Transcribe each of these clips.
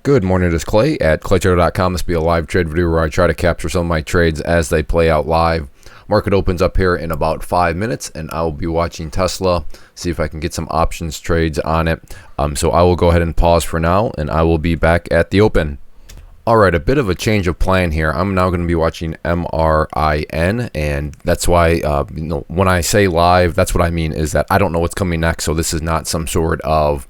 Good morning, it is Clay at claytrader.com. This will be a live trade video where I try to capture some of my trades as they play out live. Market opens up here in about 5 minutes, and I will be watching Tesla, see if I can get some options trades on it. So I will go ahead and pause for now, and I will be back at the open. All right, a bit of a change of plan here. I'm now going to be watching MRIN, and that's why when I say live, that's what I mean is that I don't know what's coming next. So this is not some sort of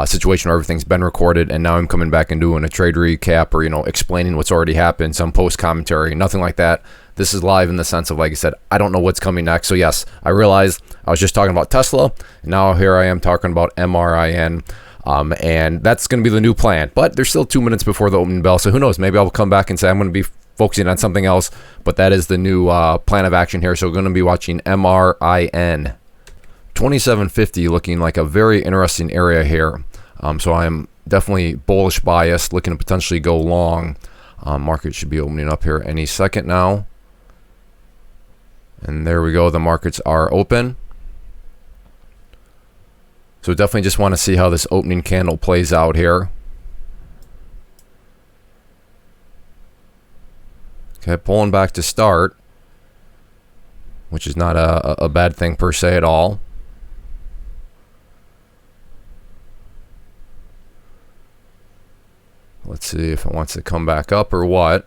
situation where everything's been recorded and now I'm coming back and doing a trade recap or explaining what's already happened, some post commentary, nothing like that. This is live in the sense of, like I said, I don't know what's coming next. So yes, I realized I was just talking about Tesla, and now here I am talking about MRIN. And that's going to be the new plan, but there's still 2 minutes before the opening bell, so who knows, maybe I'll come back and say I'm going to be focusing on something else, but that is the new plan of action here. So we're going to be watching MRIN. 2750 looking like a very interesting area here. So I'm definitely bullish biased, looking to potentially go long. Market should be opening up here any second now. And there we go, the markets are open. So definitely just want to see how this opening candle plays out here. Okay, pulling back to start, which is not a bad thing per se at all. Let's see if it wants to come back up or what.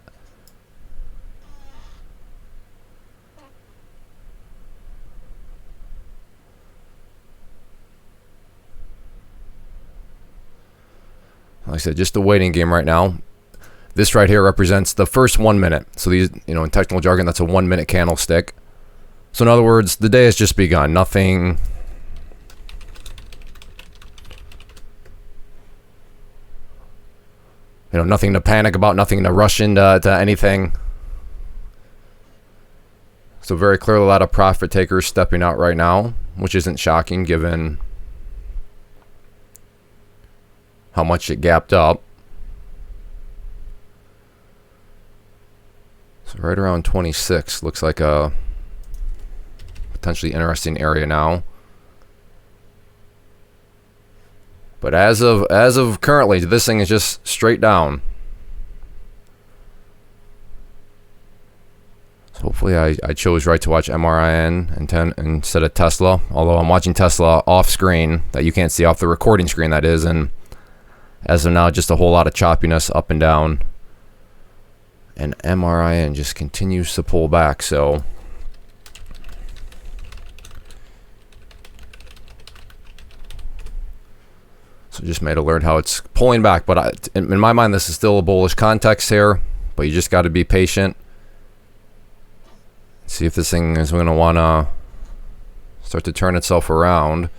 Like I said, just a waiting game right now. This right here represents the first 1 minute. So these, in technical jargon, that's a 1 minute candlestick. So in other words, the day has just begun. Nothing. Nothing to panic about, nothing to rush into anything. So very clearly a lot of profit takers stepping out right now, which isn't shocking given how much it gapped up. So right around 26 looks like a potentially interesting area now. But as of currently, this thing is just straight down. So hopefully I chose right to watch MRIN instead of Tesla. Although I'm watching Tesla off screen, that you can't see, off the recording screen that is, and as of now, just a whole lot of choppiness up and down. And MRIN just continues to pull back, so just made alert how it's pulling back. But in my mind, this is still a bullish context here, but you just got to be patient. See if this thing is going to want to start to turn itself around.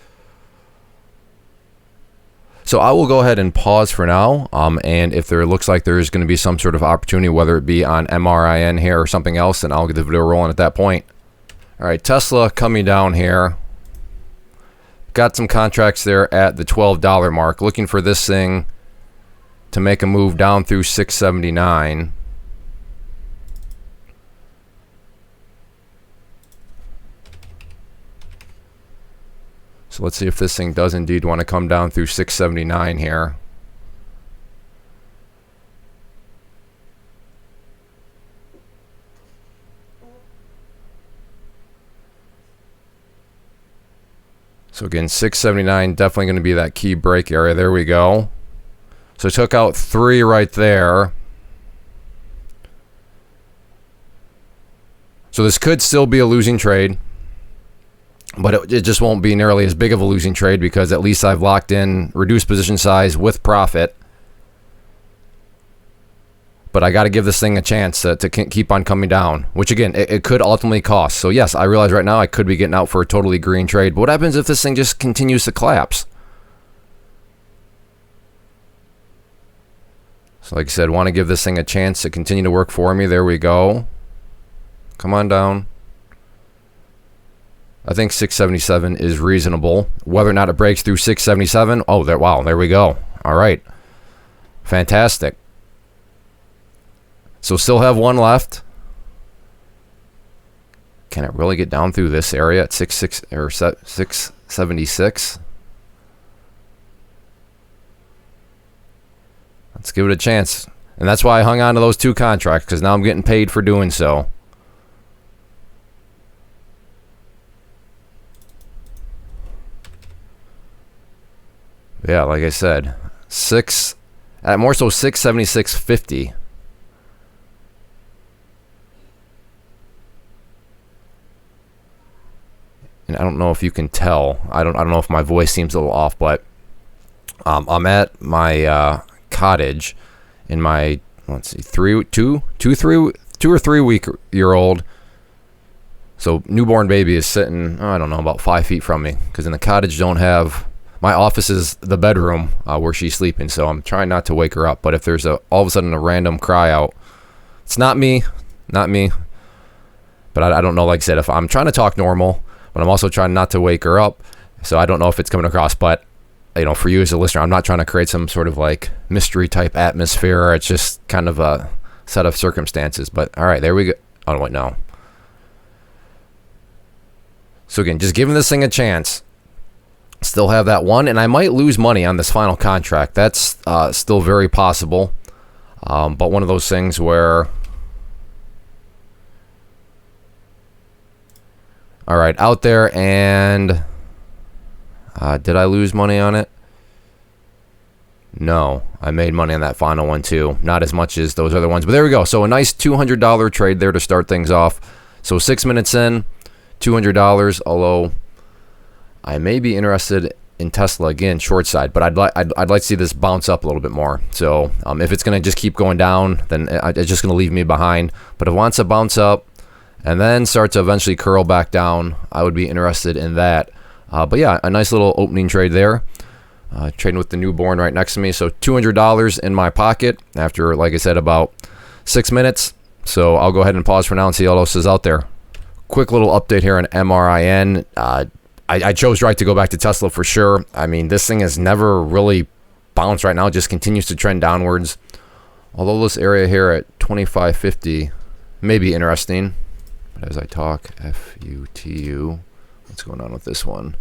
So I will go ahead and pause for now, and if there looks like there is going to be some sort of opportunity, whether it be on MRIN here or something else, then I'll get the video rolling at that point. All right, Tesla coming down here. Got some contracts there at the $12 mark. Looking for this thing to make a move down through 679. So let's see if this thing does indeed want to come down through 679 here. So again, 679 definitely going to be that key break area. There we go. So took out 3 right there. So this could still be a losing trade, but it just won't be nearly as big of a losing trade because at least I've locked in reduced position size with profit. But I got to give this thing a chance to keep on coming down, which again, it could ultimately cost. So yes, I realize right now I could be getting out for a totally green trade. But what happens if this thing just continues to collapse? So like I said, want to give this thing a chance to continue to work for me. There we go. Come on down. I think 677 is reasonable. Whether or not it breaks through 677, oh, wow, there we go. All right. Fantastic. So still have one left. Can it really get down through this area at 676? Let's give it a chance. And that's why I hung on to those 2 contracts, because now I'm getting paid for doing so. Yeah, like I said, more so 676.50. And I don't know if you can tell. I don't know if my voice seems a little off, but I'm at my cottage in my, let's see, 2 or 3 year old. So newborn baby is sitting, I don't know, about 5 feet from me, because in the cottage don't have, my office is the bedroom where she's sleeping. So I'm trying not to wake her up. But if there's all of a sudden a random cry out, it's not me. But I don't know. Like I said, if I'm trying to talk normal, but I'm also trying not to wake her up. So I don't know if it's coming across, but for you as a listener, I'm not trying to create some sort of like mystery type atmosphere. It's just kind of a set of circumstances. But all right, there we go. Oh wait, no. So again, just giving this thing a chance. Still have that one, and I might lose money on this final contract. That's still very possible. But one of those things where, all right, out there, and did I lose money on it? No, I made money on that final one too. Not as much as those other ones, but there we go. So a nice $200 trade there to start things off. So 6 minutes in, $200, although I may be interested in Tesla again, short side, but I'd like to see this bounce up a little bit more. So if it's going to just keep going down, then it's just going to leave me behind. But if it wants to bounce up and then start to eventually curl back down, I would be interested in that. But yeah, a nice little opening trade there. Trading with the newborn right next to me. So $200 in my pocket after, like I said, about 6 minutes. So I'll go ahead and pause for now and see what else is out there. Quick little update here on MRIN. I chose right to go back to Tesla for sure. I mean, this thing has never really bounced right now. It just continues to trend downwards. Although this area here at 2550 may be interesting. But as I talk, FUTU. What's going on with this one?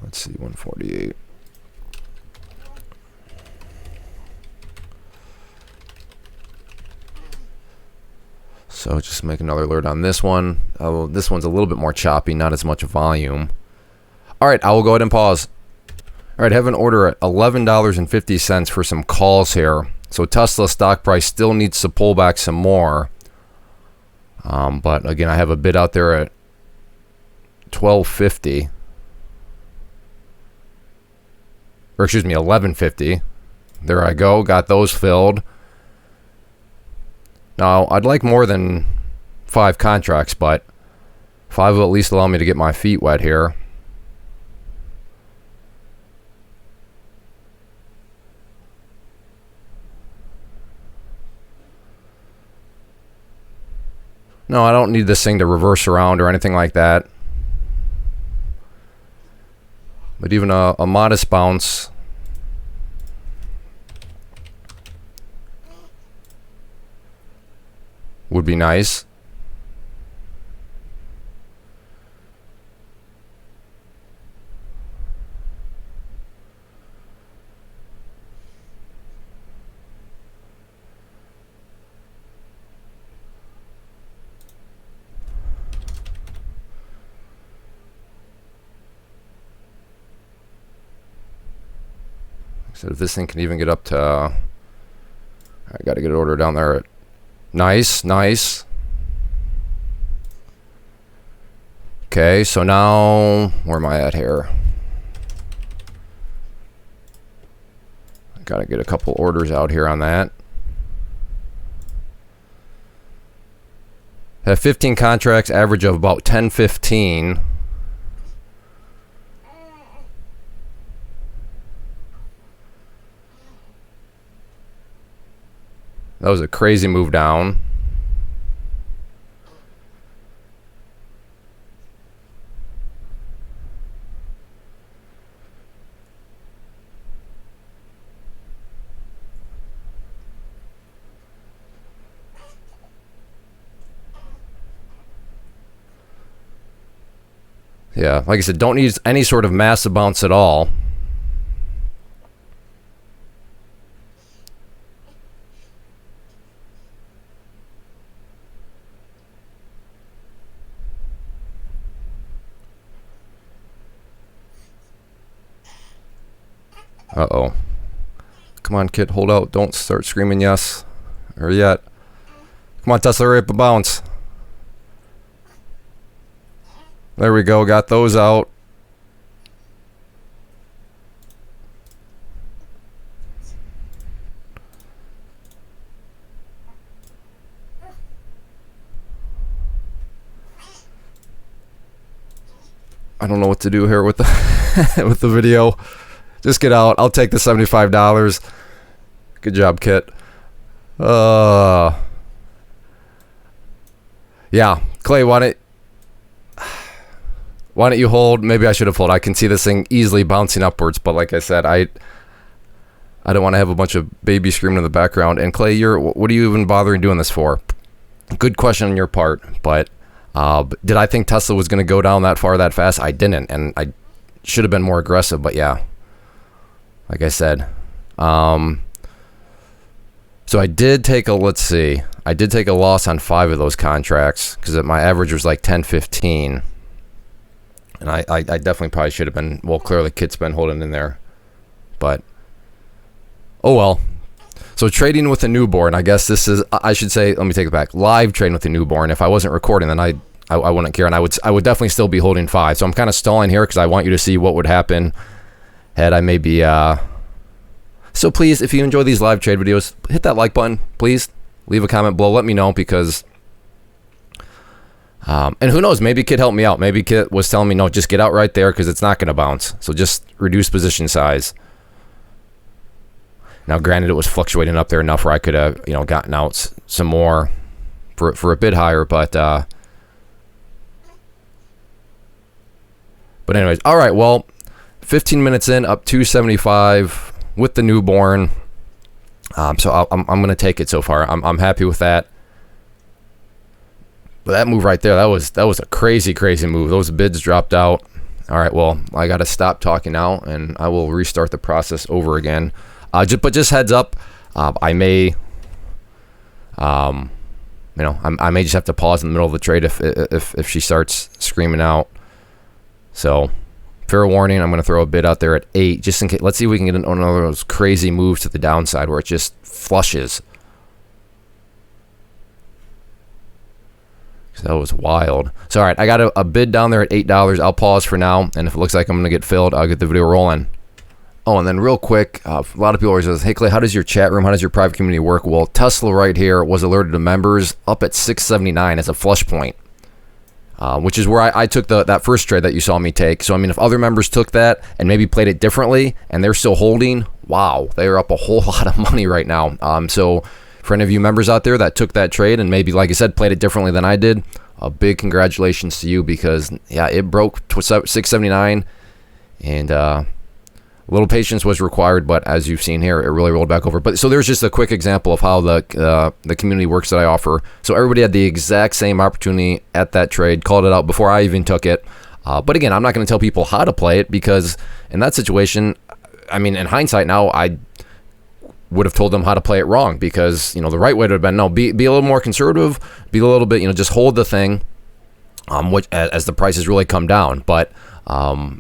Let's see, 148. So just make another alert on this one. This one's a little bit more choppy, not as much volume. All right, I will go ahead and pause. All right, I have an order at $11.50 for some calls here. So Tesla stock price still needs to pull back some more. But again, I have a bid out there at $12.50. Or excuse me, $11.50. There I go, got those filled. Now, I'd like more than 5 contracts, but 5 will at least allow me to get my feet wet here. No, I don't need this thing to reverse around or anything like that. But even a modest bounce would be nice. So if this thing can even get up to, I got to get an order down there at, nice. Okay, so now, where am I at here? I got to get a couple orders out here on that. I have 15 contracts, average of about 10-15. That was a crazy move down. Yeah, like I said, don't need any sort of massive bounce at all. Uh-oh. Come on, kid, hold out. Don't start screaming yes. Or yet. Come on, Tesla, hurry up a bounce. There we go, got those out. I don't know what to do here with the with the video. Just get out. I'll take the $75. Good job, Kit. Yeah, Clay, why don't you hold? Maybe I should have hold. I can see this thing easily bouncing upwards, but like I said, I don't want to have a bunch of babies screaming in the background. And Clay, what are you even bothering doing this for? Good question on your part, but did I think Tesla was going to go down that far that fast? I didn't, and I should have been more aggressive, but yeah, like I said. So I did take a loss on 5 of those contracts because my average was like 10.15, and I definitely probably should have been, well, clearly Kit's been holding in there, but oh well. So trading with a newborn, I guess this is, I should say, let me take it back, live trading with a newborn. If I wasn't recording, then I wouldn't care, and I would definitely still be holding 5. So I'm kind of stalling here because I want you to see what would happen had I maybe so please, if you enjoy these live trade videos, hit that like button, please. Leave a comment below, let me know, because and who knows, maybe Kit helped me out. Maybe Kit was telling me, no, just get out right there because it's not going to bounce, so just reduce position size. Now granted, it was fluctuating up there enough where I could have, you know, gotten out some more for a bit higher, but anyways, all right, well, 15 minutes in, up 275 with the newborn. So I'm going to take it so far. I'm happy with that. But that move right there, that was a crazy move. Those bids dropped out. All right, well, I got to stop talking now, and I will restart the process over again. But just heads up, I may, I may just have to pause in the middle of the trade if she starts screaming out. So, fair warning, I'm going to throw a bid out there at 8, just in case. Let's see if we can get another of those crazy moves to the downside where it just flushes. That was wild. So, all right, I got a bid down there at $8. I'll pause for now, and if it looks like I'm going to get filled, I'll get the video rolling. Oh, and then real quick, a lot of people always say, hey, Clay, how does your chat room, how does your private community work? Well, Tesla right here was alerted to members up at 679 as a flush point, which is where I took that first trade that you saw me take. So, I mean, if other members took that and maybe played it differently and they're still holding, wow, they're up a whole lot of money right now. So, for any of you members out there that took that trade and maybe, like I said, played it differently than I did, a big congratulations to you because, yeah, it broke 679 and a little patience was required, but as you've seen here, it really rolled back over. But so there's just a quick example of how the community works that I offer. So everybody had the exact same opportunity at that trade, called it out before I even took it. But again, I'm not going to tell people how to play it because in that situation, I mean, in hindsight now, I would have told them how to play it wrong because, you know, the right way would have been, no, be a little more conservative, be a little bit, you know, just hold the thing which, as the prices really come down. But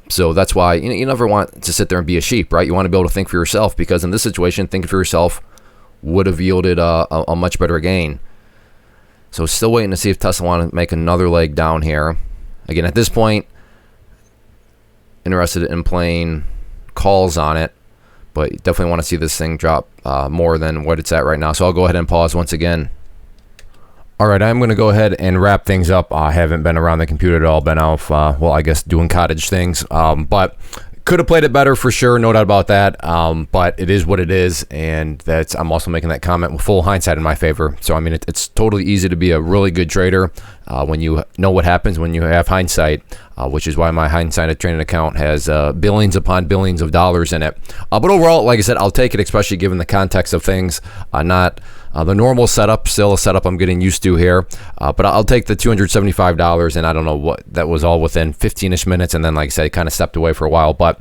so that's why you never want to sit there and be a sheep, right? You want to be able to think for yourself because in this situation, thinking for yourself would have yielded a much better gain. So still waiting to see if Tesla want to make another leg down here. Again, at this point, interested in playing calls on it, but definitely want to see this thing drop more than what it's at right now. So I'll go ahead and pause once again. All right, I'm going to go ahead and wrap things up. I haven't been around the computer at all, been off, well, I guess doing cottage things, but could have played it better for sure, no doubt about that, but it is what it is, and I'm also making that comment with full hindsight in my favor. So, I mean, it's totally easy to be a really good trader when you know what happens when you have hindsight, which is why my hindsight trading account has billions upon billions of dollars in it. But overall, like I said, I'll take it, especially given the context of things, not the normal setup, still a setup I'm getting used to here, but I'll take the $275, and I don't know what, that was all within 15-ish minutes, and then, like I said, kind of stepped away for a while, but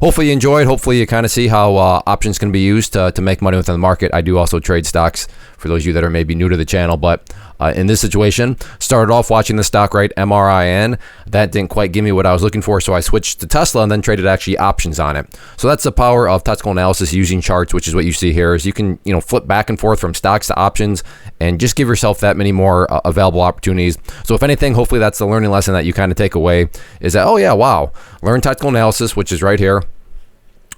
hopefully you enjoyed. Hopefully you kind of see how options can be used to make money within the market. I do also trade stocks for those of you that are maybe new to the channel, but In this situation, started off watching the stock, right, MRIN. That didn't quite give me what I was looking for, so I switched to Tesla and then traded actually options on it. So that's the power of technical analysis using charts, which is what you see here. Is you can flip back and forth from stocks to options and just give yourself that many more available opportunities. So if anything, hopefully that's the learning lesson that you kind of take away, is that, oh yeah, wow, learn technical analysis, which is right here,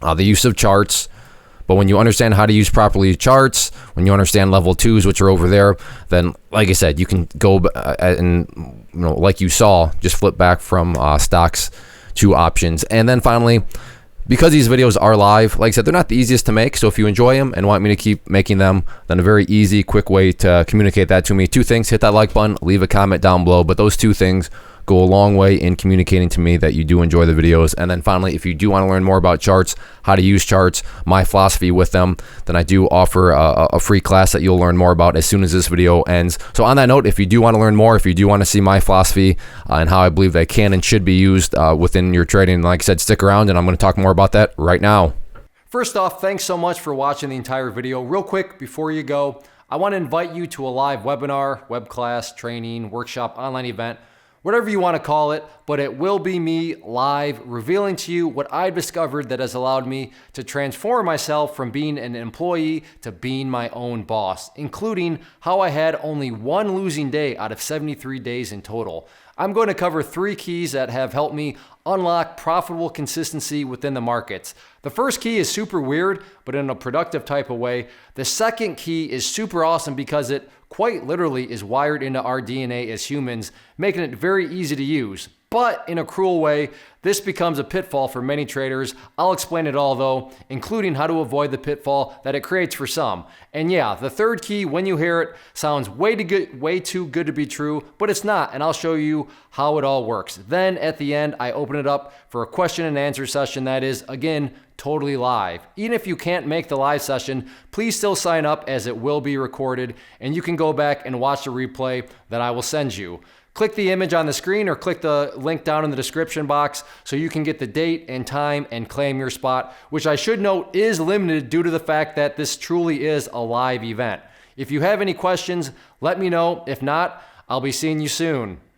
the use of charts. But when you understand how to use properly charts, when you understand level 2s, which are over there, then like I said, you can go and like you saw, just flip back from stocks to options. And then finally, because these videos are live, like I said, they're not the easiest to make. So if you enjoy them and want me to keep making them, then a very easy, quick way to communicate that to me. 2 things: hit that like button, leave a comment down below. But those 2 things go a long way in communicating to me that you do enjoy the videos. And then finally, if you do want to learn more about charts, how to use charts, my philosophy with them, then I do offer a free class that you'll learn more about as soon as this video ends. So on that note, if you do want to learn more, if you do want to see my philosophy and how I believe they can and should be used within your trading, like I said, stick around and I'm going to talk more about that right now. First off, thanks so much for watching the entire video. Real quick, before you go, I want to invite you to a live webinar, web class, training, workshop, online event, whatever you want to call it, but it will be me live revealing to you what I've discovered that has allowed me to transform myself from being an employee to being my own boss, including how I had only 1 losing day out of 73 days in total. I'm going to cover 3 keys that have helped me unlock profitable consistency within the markets. The first key is super weird, but in a productive type of way. The second key is super awesome because it quite literally is wired into our DNA as humans, making it very easy to use. But in a cruel way, this becomes a pitfall for many traders. I'll explain it all though, including how to avoid the pitfall that it creates for some. And yeah, the third key, when you hear it, sounds way too good to be true, but it's not, and I'll show you how it all works. Then at the end, I open it up for a question and answer session that is, again, totally live. Even if you can't make the live session, please still sign up as it will be recorded and you can go back and watch the replay that I will send you. Click the image on the screen or click the link down in the description box so you can get the date and time and claim your spot, which I should note is limited due to the fact that this truly is a live event. If you have any questions, let me know. If not, I'll be seeing you soon.